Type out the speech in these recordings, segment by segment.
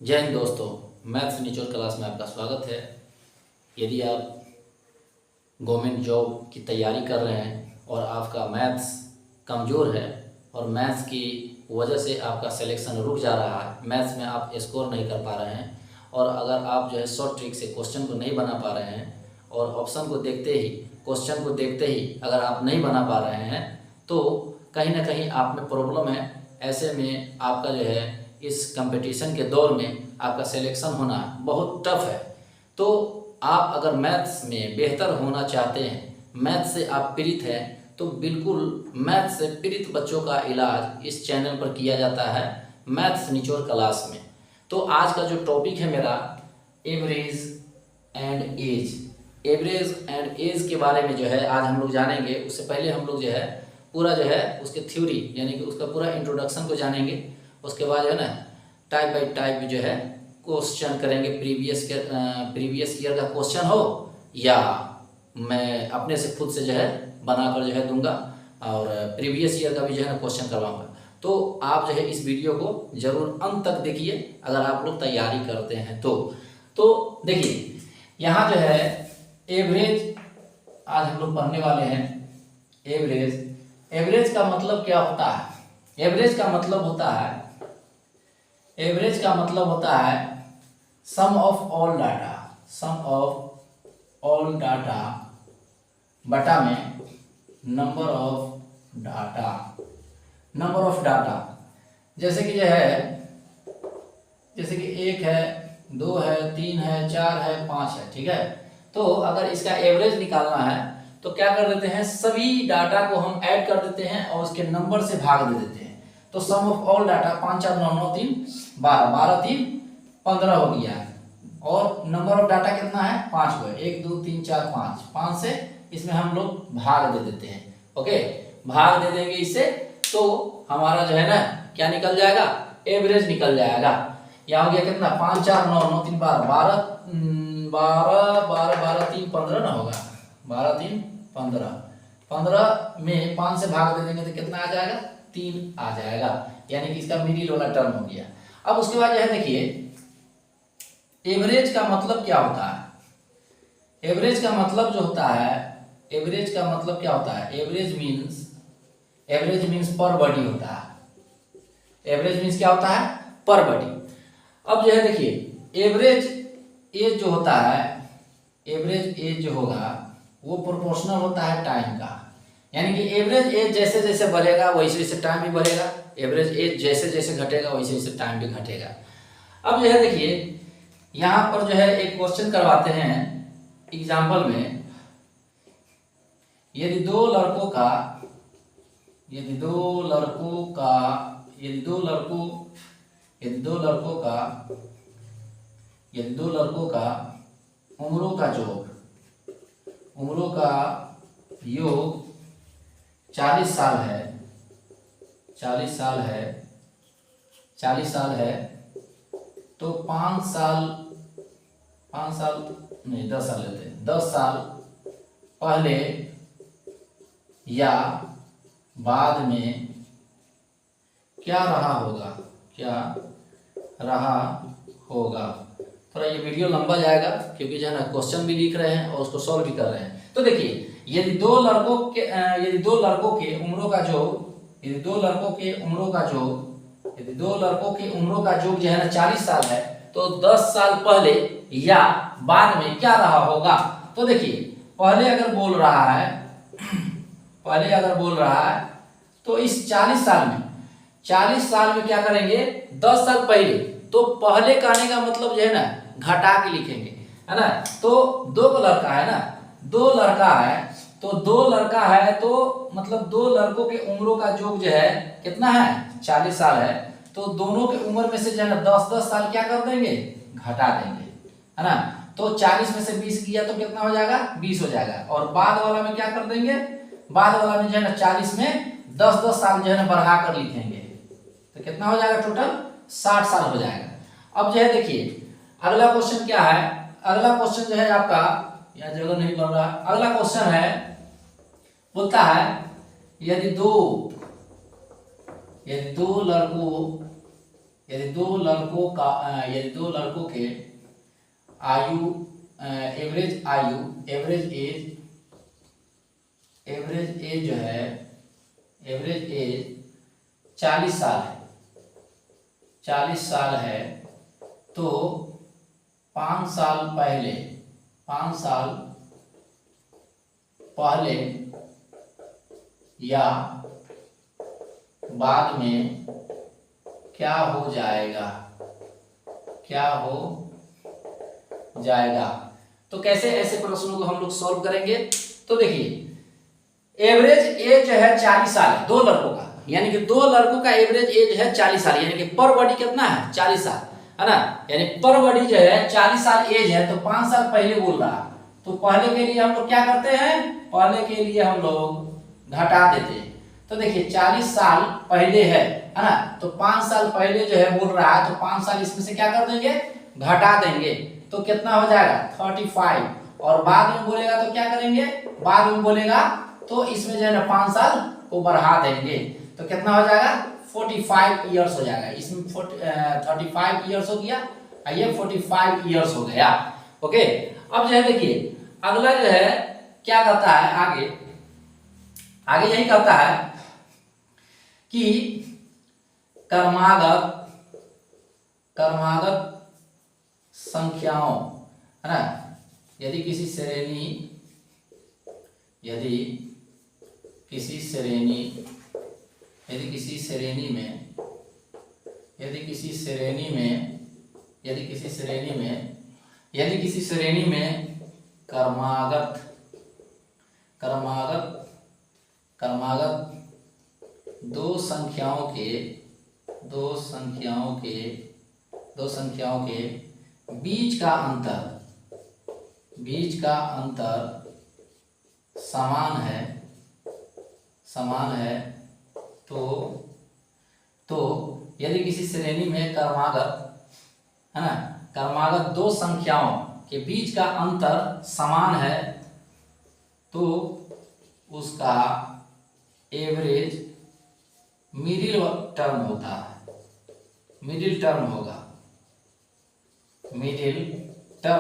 जय हिंद दोस्तों, मैथ्स निचोड़ क्लास में आपका स्वागत है। यदि आप गवर्नमेंट जॉब की तैयारी कर रहे हैं और आपका मैथ्स कमज़ोर है और मैथ्स की वजह से आपका सिलेक्शन रुक जा रहा है, मैथ्स में आप स्कोर नहीं कर पा रहे हैं और अगर आप जो है शॉर्ट ट्रिक से क्वेश्चन को नहीं बना पा रहे हैं और ऑप्शन को देखते ही, क्वेश्चन को देखते ही अगर आप नहीं बना पा रहे हैं तो कहीं ना कहीं आप में प्रॉब्लम है। ऐसे में आपका जो है इस कंपटीशन के दौर में आपका सिलेक्शन होना बहुत टफ है। तो आप अगर मैथ्स में बेहतर होना चाहते हैं, मैथ्स से आप पीड़ित हैं, तो बिल्कुल मैथ्स से पीड़ित बच्चों का इलाज इस चैनल पर किया जाता है, मैथ्स निचोड़ क्लास में। तो आज का जो टॉपिक है मेरा, average and age. Average and age के बारे में जो है आज हम लोग जानेंगे। उससे पहले हम लोग जो है पूरा जो है उसके थ्योरी यानी कि उसका पूरा इंट्रोडक्शन को जानेंगे। उसके बाद जो है ना टाइप बाय टाइप जो है क्वेश्चन करेंगे। प्रीवियस ईयर का क्वेश्चन हो या मैं अपने से खुद से जो है बनाकर जो है दूंगा और प्रीवियस ईयर का भी जो है ना क्वेश्चन करवाऊंगा। तो आप जो है इस वीडियो को जरूर अंत तक देखिए अगर आप लोग तैयारी करते हैं तो देखिए यहाँ जो है एवरेज आज हम लोग पढ़ने वाले हैं। एवरेज का मतलब क्या होता है? एवरेज का मतलब होता है सम ऑफ ऑल डाटा बटा में नंबर ऑफ डाटा। जैसे कि जो है जैसे कि 1 है, 2 है, 3 है, 4 है, 5 है, ठीक है। तो अगर इसका एवरेज निकालना है तो क्या कर देते हैं, सभी डाटा को हम ऐड कर देते हैं और उसके नंबर से भाग दे देते हैं। तो सम ऑफ ऑल डाटा 5 4 9 9 3 12 12 3 15 हो गया है और नंबर ऑफ डाटा कितना है, 5 को है। 1 2 3 4 5 से इसमें हम लोग भाग दे देते हैं। ओके, भाग दे देंगे इससे तो हमारा जो है ना क्या निकल जाएगा, एवरेज निकल जाएगा। यहाँ हो गया कितना, 5 4 9 9 3 12 12 12 12 3 15 ना होगा, 12 3 15 15 में 5 से भाग दे देंगे तो कितना आ जाएगा, 3 आ जाएगा। यानी कि इसका मिडिल वाला टर्म हो गया। अब उसके बाद जो है देखिए एवरेज का मतलब क्या होता है। एवरेज का मतलब जो होता है, एवरेज का मतलब क्या होता है, एवरेज मीन्स पर बॉडी होता है। एवरेज मीन्स क्या होता है, पर बॉडी। अब जो है देखिए एवरेज एज जो होता है, एवरेज एज जो होगा वो प्रोपोर्शनल होता है टाइम का। यानी कि एवरेज एज जैसे जैसे बढ़ेगा वैसे वैसे टाइम भी बढ़ेगा, एवरेज एज जैसे जैसे घटेगा वैसे वैसे टाइम भी घटेगा। अब जो है देखिए यहाँ पर जो है एक क्वेश्चन करवाते हैं एग्जाम्पल में। यदि दो लड़कों का उम्रों का योग 40 साल है तो 5 साल नहीं 10 साल लेते हैं, 10 साल पहले या बाद में क्या रहा होगा। थोड़ा ये वीडियो लंबा जाएगा क्योंकि जो है ना क्वेश्चन भी लिख रहे हैं और उसको सॉल्व भी कर रहे हैं। तो देखिए यदि दो लड़कों के उम्रों का जोग जो है ना 40 साल है तो 10 साल पहले या बाद में क्या रहा होगा। तो देखिए पहले अगर बोल रहा है तो इस 40 साल में क्या करेंगे, 10 साल पहले। तो पहले कहने का मतलब जो है ना घटा के लिखेंगे, है ना। तो दो लड़का है तो मतलब दो लड़कों के उम्रों का योग जो है कितना है, 40 साल है। तो दोनों के उम्र में से जो है ना 10 साल क्या कर देंगे, घटा देंगे, है ना। तो 40 में से 20 किया तो कितना हो जाएगा, 20 हो जाएगा। और बाद वाला में क्या कर देंगे, बाद वाला में जो है ना 40 में 10 साल जो है ना बढ़ा कर लिखेंगे तो कितना हो जाएगा, टोटल 60 साल हो जाएगा। अब जो है देखिए अगला क्वेश्चन क्या है, अगला क्वेश्चन जो है आपका यहाँ जगह नहीं बन रहा। अगला क्वेश्चन है, बोलता है यदि दो यदि दो लड़कों के आयु एवरेज एज जो है 40 साल है, 40 साल है, तो 5 साल पहले या बाद में क्या हो जाएगा। तो कैसे ऐसे प्रश्नों को हम लोग सॉल्व करेंगे। तो देखिए एवरेज एज जो है 40 साल है दो लड़कों का, यानी कि दो लड़कों का एवरेज एज है 40 साल, यानी कि पर बॉडी कितना है 40 साल, है ना। यानी पर बॉडी जो है 40 साल एज है, तो 5 साल पहले बोल रहा है, तो पहले के लिए हम लोग क्या करते हैं, पहले के लिए हम लोग घटा देते हैं। तो देखिए 40 साल पहले है ना, तो 5 साल पहले जो है बोल रहा है, तो 5 साल इसमें से क्या कर देंगे, घटा देंगे, तो कितना हो जाएगा 35। और बाद में बोलेगा तो क्या करेंगे, बाद में बोलेगा तो इसमें जो है ना 5 साल को बढ़ा देंगे, तो कितना हो जाएगा 45 ईयर्स हो जाएगा। इसमें 35 ईयर्स हो गया, ये 45 ईयर्स हो गया। ओके, अब जो है देखिए अगला जो है क्या कहता है, आगे यही कहता है कि क्रमागत संख्याओं, है ना, यदि किसी श्रेणी में क्रमागत दो संख्याओं के बीच का अंतर समान है, तो यदि किसी श्रेणी में क्रमागत दो संख्याओं के बीच का अंतर समान है, तो उसका एवरेज मिडिल टर्म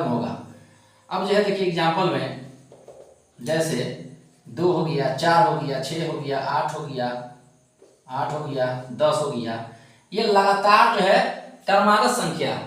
होगा। अब जो है देखिए एग्जाम्पल में, जैसे 2 हो गया, 4 हो गया, 6 हो गया, 8 हो गया, 10 हो गया, ये लगातार जो है क्रमागत संख्या,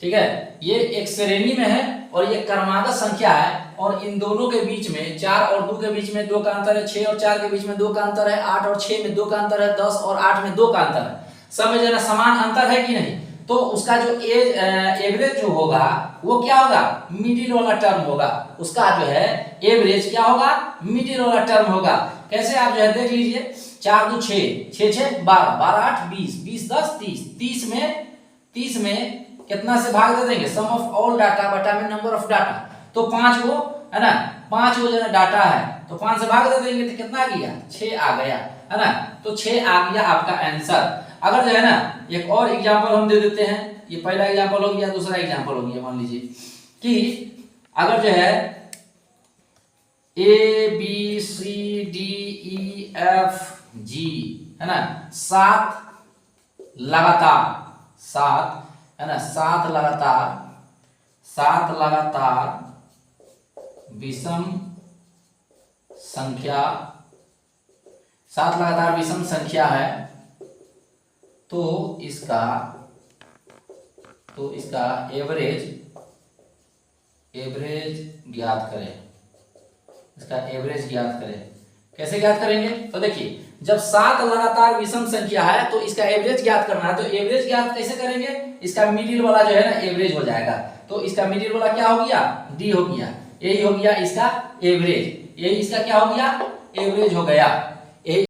ठीक है, ये एक श्रेणी में है और ये क्रमागत संख्या है, और इन दोनों के बीच में 4 और 2 के बीच में 2 का अंतर है, 6 और 4 के बीच में 2 का अंतर है, 8 और 6 में 2 का अंतर है, 10 और 8 में 2 का अंतर है, सब में जो है समान अंतर है कि नहीं, तो उसका जो एवरेज जो होगा वो क्या होगा, मिडिल वाला टर्म होगा, उसका जो है एवरेज क्या होगा, मिडिल वाला टर्म होगा। कैसे आप जो है देख लीजिए, 4 2 6, 6 6 12, 12 8 20, 20 10 30, 30 में कितना से भाग दे देंगे, सम ऑफ ऑल डाटा बटा में नंबर ऑफ डाटा, तो 5 वो है ना, 5 वो जो है डाटा है, तो 5 से भाग दे देंगे, तो कितना आ गया 6 आ गया, है ना, तो 6 आ गया आपका आंसर। अगर जो है ना एक और एग्जांपल हम दे देते हैं, ये पहला एग्जांपल हो गया, दूसरा एग्जांपल हो गया, मान लीजिए कि अगर जो है ABCDEFG, है ना, 7 लगातार विषम संख्या है, तो इसका एवरेज ज्ञात करें। कैसे ज्ञात करेंगे, तो देखिए जब 7 लगातार विषम संख्या है तो इसका एवरेज ज्ञात करना है, तो एवरेज ज्ञात कैसे करेंगे, इसका मिडिल वाला जो है ना एवरेज हो जाएगा, तो इसका मिडिल वाला क्या हो गया, डी हो गया, यही हो गया इसका एवरेज, यही इसका क्या हो गया, एवरेज हो गया।